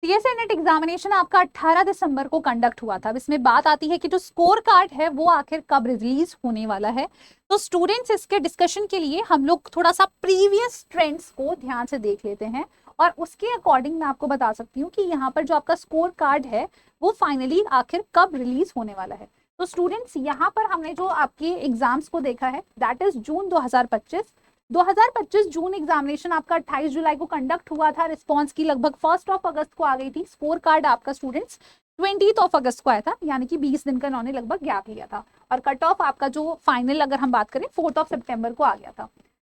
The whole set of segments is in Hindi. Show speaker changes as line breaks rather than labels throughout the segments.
सीएसए नेट एग्जामिनेशन आपका 18 दिसंबर को कंडक्ट हुआ था। अब इसमें बात आती है कि जो स्कोर कार्ड है वो आखिर कब रिलीज होने वाला है। तो स्टूडेंट्स, इसके डिस्कशन के लिए हम लोग थोड़ा सा प्रीवियस ट्रेंड्स को ध्यान से देख लेते हैं और उसके अकॉर्डिंग मैं आपको बता सकती हूँ कि यहाँ पर जो आपका स्कोर कार्ड है वो फाइनली आखिर कब रिलीज होने वाला है। तो स्टूडेंट्स, यहाँ पर हमने जो आपके एग्जाम्स को देखा है that is June 2025 June examination आपका 28 जुलाई को कंडक्ट हुआ था। रिस्पांस की लगभग 1 अगस्त को आ गई थी। स्कोर कार्ड आपका स्टूडेंट्स 20 अगस्त को आया था, यानी कि 20 दिन का इन्होंने लगभग गैप लिया था। और कट ऑफ आपका जो फाइनल अगर हम बात करें 4 सितंबर को आ गया था।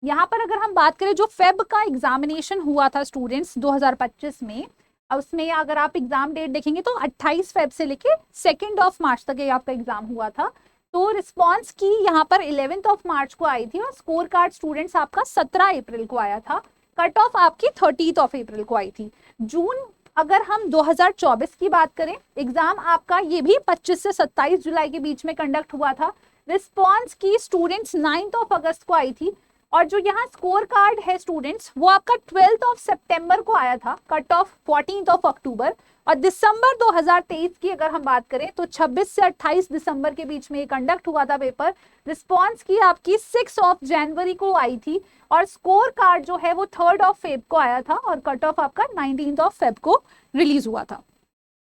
यहाँ पर अगर हम बात करें जो फेब का एग्जामिनेशन हुआ था स्टूडेंट्स 2025 में, उसमें अगर आप एग्जाम डेट देखेंगे तो 28 फेब से लेके 2 मार्च तक ये आपका एग्जाम हुआ था। तो रिस्पांस की यहाँ पर 11 मार्च को आई थी और स्कोर कार्ड स्टूडेंट्स आपका 17 अप्रैल को आया था। कट ऑफ आपकी 30 अप्रैल को आई थी। जून अगर हम 2024 की बात करें, एग्जाम आपका ये भी 25 से 27 जुलाई के बीच में कंडक्ट हुआ था। रिस्पांस की स्टूडेंट्स 9 अगस्त को आई थी और जो यहाँ स्कोर कार्ड है स्टूडेंट्स वो आपका 12 सितंबर को आया था। कट ऑफ 14 अक्टूबर। और दिसंबर 2023 की अगर हम बात करें तो 26 से 28 दिसंबर के बीच में कंडक्ट हुआ था पेपर। रिस्पांस की आपकी 6 जनवरी को आई थी और स्कोर कार्ड जो है वो 3 फेब को आया था और कट ऑफ आपका 19 फेब को रिलीज हुआ था।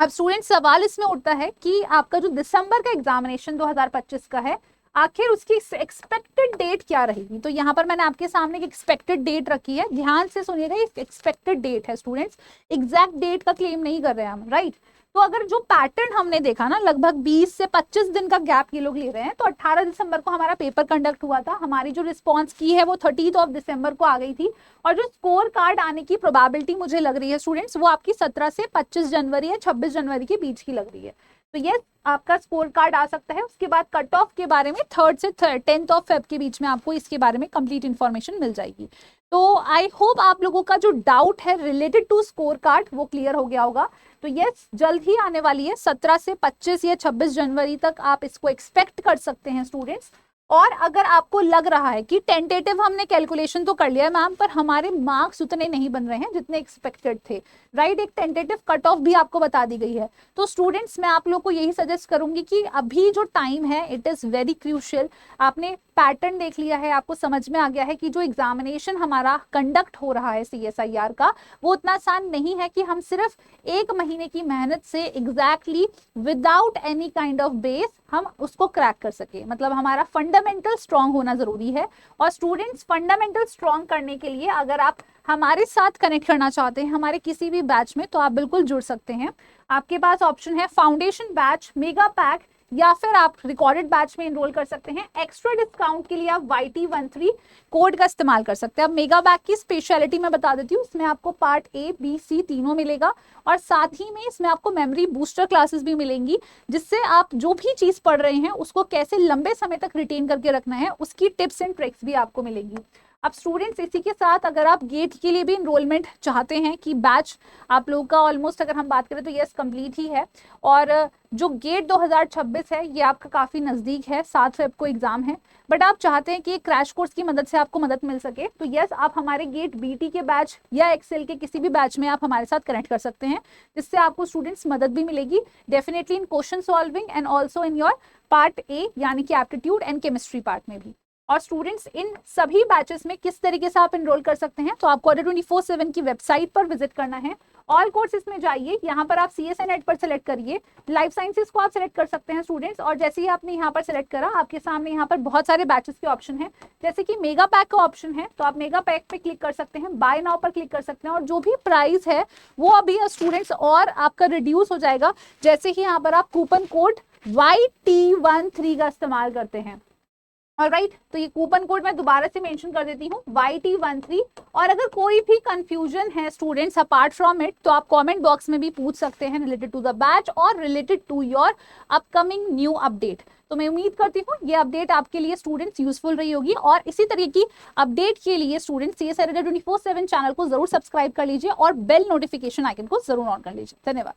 अब स्टूडेंट, सवाल इसमें उठता है कि आपका जो दिसंबर का एग्जामिनेशन 2025 का है आखिर उसकी एक्सपेक्टेड डेट क्या रहेगी। तो यहाँ पर मैंने आपके सामने एक एक्सपेक्टेड डेट रखी है, ध्यान से सुनिएगा। ये एक्सपेक्टेड डेट है स्टूडेंट्स, एग्जैक्ट डेट का क्लेम नहीं कर रहे हैं हम, राइट। तो अगर जो पैटर्न हमने देखा ना, लगभग 20 से 25 दिन का गैप ये लोग ले रहे हैं। तो 18 दिसंबर को हमारा पेपर कंडक्ट हुआ था, हमारी जो रिस्पॉन्स की है वो 30 दिसंबर को आ गई थी और जो स्कोर कार्ड आने की प्रोबेबिलिटी मुझे लग रही है स्टूडेंट्स वो आपकी 17 से 25 जनवरी या 26 जनवरी के बीच की लग रही है। तो ये आपका स्कोर कार्ड आ सकता है। उसके बाद कट ऑफ के बारे में 3 से 10 फेब के बीच में आपको इसके बारे में कंप्लीट इन्फॉर्मेशन मिल जाएगी। तो आई होप आप लोगों का जो डाउट है रिलेटेड टू स्कोर कार्ड वो क्लियर हो गया होगा। तो ये जल्द ही आने वाली है, 17 से 25 या 26 जनवरी तक आप इसको एक्सपेक्ट कर सकते हैं स्टूडेंट्स। और अगर आपको लग रहा है कि टेंटेटिव हमने कैलकुलेशन तो कर लिया है मैम, पर हमारे मार्क्स उतने नहीं बन रहे हैं जितने एक्सपेक्टेड थे, राइट, एक टेंटेटिव कट ऑफ भी आपको बता दी गई है। तो स्टूडेंट्स, मैं आप लोग को यही सजेस्ट करूंगी कि अभी जो टाइम है इट इज वेरी क्रूशियल। आपने पैटर्न देख लिया है, आपको समझ में आ गया है कि जो एग्जामिनेशन हमारा कंडक्ट हो रहा है CSIR का वो उतना आसान नहीं है कि हम सिर्फ 1 महीने की मेहनत से exactly without any kind of base हम उसको क्रैक कर सके। मतलब हमारा फंडामेंटल स्ट्रांग होना जरूरी है। और स्टूडेंट्स, फंडामेंटल स्ट्रांग करने के लिए अगर आप हमारे साथ कनेक्ट करना चाहते हैं हमारे किसी भी बैच में, तो आप बिल्कुल जुड़ सकते हैं। आपके पास ऑप्शन है फाउंडेशन बैच, मेगा पैक या फिर आप रिकॉर्डेड बैच में एनरोल कर सकते हैं। एक्स्ट्रा डिस्काउंट के लिए आप YT13 कोड का इस्तेमाल कर सकते हैं। अब मेगा बैक की स्पेशलिटी मैं बता देती हूँ, इसमें आपको पार्ट A, B, C तीनों मिलेगा और साथ ही में इसमें आपको मेमोरी बूस्टर क्लासेस भी मिलेंगी, जिससे आप जो भी चीज पढ़ रहे हैं उसको कैसे लंबे समय तक रिटेन करके रखना है उसकी टिप्स एंड ट्रिक्स भी आपको मिलेंगी। अब स्टूडेंट्स, इसी के साथ अगर आप गेट के लिए भी इनरोलमेंट चाहते हैं कि बैच आप लोगों का ऑलमोस्ट अगर हम बात करें तो यस कंप्लीट ही है। और जो गेट 2026 है ये आपका काफ़ी नज़दीक है, 7 फेब को एग्जाम है, बट आप चाहते हैं कि क्रैश कोर्स की मदद से आपको मदद मिल सके, तो यस आप हमारे गेट BT के बैच या एक्सेल के किसी भी बैच में आप हमारे साथ कनेक्ट कर सकते हैं, जिससे आपको स्टूडेंट्स मदद भी मिलेगी definitely in question solving and also in your part A यानी कि एप्टीट्यूड एंड केमिस्ट्री पार्ट में भी। और स्टूडेंट्स, इन सभी बैचेस में किस तरीके से आप एनरोल कर सकते हैं, तो आपको अडर 24/7 की वेबसाइट पर विजिट करना है। ऑल कोर्सेज में जाइए, यहाँ पर आप CSI नेट पर सेलेक्ट करिए, लाइफ साइंसेज को आप सेलेक्ट कर सकते हैं स्टूडेंट्स। और जैसे ही आपने यहाँ पर सेलेक्ट करा आपके सामने यहाँ पर बहुत सारे बैचेस के ऑप्शन हैं, जैसे कि मेगा पैक का ऑप्शन है, तो आप मेगा पैक पे क्लिक कर सकते हैं, बाय नाउ पर क्लिक कर सकते हैं और जो भी प्राइस है वो अभी स्टूडेंट्स और आपका रिड्यूस हो जाएगा जैसे ही यहाँ पर आप कूपन कोड YT13 का इस्तेमाल करते हैं। ऑलराइट, तो ये कूपन कोड मैं दोबारा से मेंशन कर देती हूँ, YT13। और अगर कोई भी कंफ्यूजन है स्टूडेंट्स अपार्ट फ्रॉम इट, तो आप कमेंट बॉक्स में भी पूछ सकते हैं रिलेटेड टू द बैच और related to your upcoming new update. तो मैं उम्मीद करती हूँ ये अपडेट आपके लिए स्टूडेंट्स यूजफुल रही होगी और इसी तरीके की अपडेट के लिए स्टूडेंट्स CSI Radar 24/7 चैनल को जरूर सब्सक्राइब कर लीजिए और बेल नोटिफिकेशन आइकन को जरूर ऑन कर लीजिए। धन्यवाद।